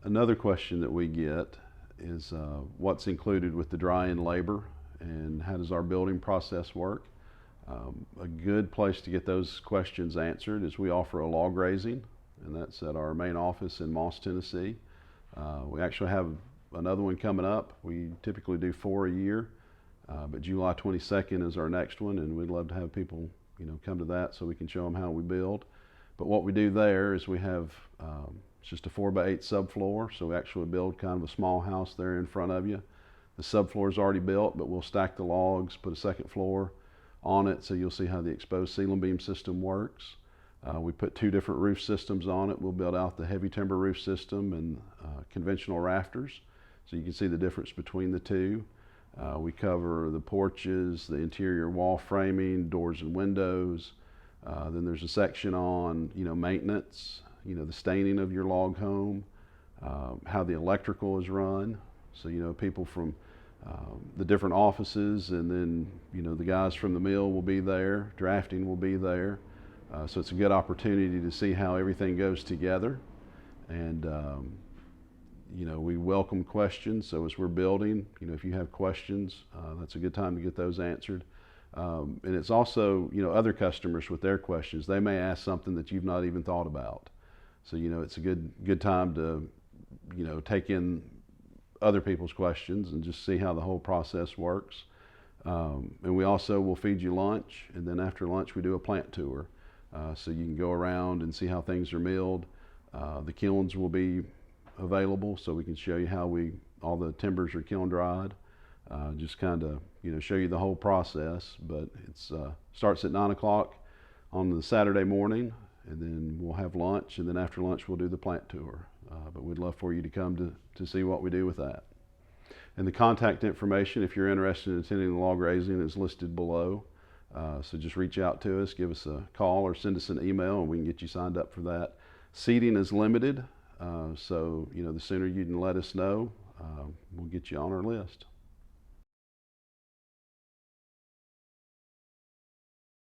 Another question that we get is what's included with the dry-in labor and how does our building process work? A good place to get those questions answered is we offer a log raising, and that's at our main office in Moss, Tennessee. We actually have another one coming up. We typically do 4 a year, but July 22nd is our next one, and we'd love to have people, come to that so we can show them how we build. But what we do there is we have it's just a 4x8 subfloor, so we actually build kind of a small house there in front of you. The subfloor is already built, but we'll stack the logs, put a second floor on it, so you'll see how the exposed ceiling beam system works. We put 2 different roof systems on it. We'll build out the heavy timber roof system and conventional rafters, so you can see the difference between the two. We cover the porches, the interior wall framing, doors and windows. Then there's a section on maintenance, the staining of your log home, how the electrical is run. So people from the different offices, and then the guys from the mill will be there, drafting will be there. So it's a good opportunity to see how everything goes together. And we welcome questions. So as we're building, if you have questions, that's a good time to get those answered. And it's also, other customers with their questions, they may ask something that you've not even thought about. So, it's a good time to, take in other people's questions and just see how the whole process works. And we also will feed you lunch, and then after lunch we do a plant tour. So you can go around and see how things are milled. The kilns will be available, so we can show you how all the timbers are kiln dried. Just kind of show you the whole process. But it starts at 9 o'clock on the Saturday morning, and then we'll have lunch, and then after lunch we'll do the plant tour. But we'd love for you to come to see what we do with that. And the contact information, if you're interested in attending the log raising, is listed below. So just reach out to us, give us a call, or send us an email, and we can get you signed up for that. Seating is limited, so the sooner you can let us know, we'll get you on our list.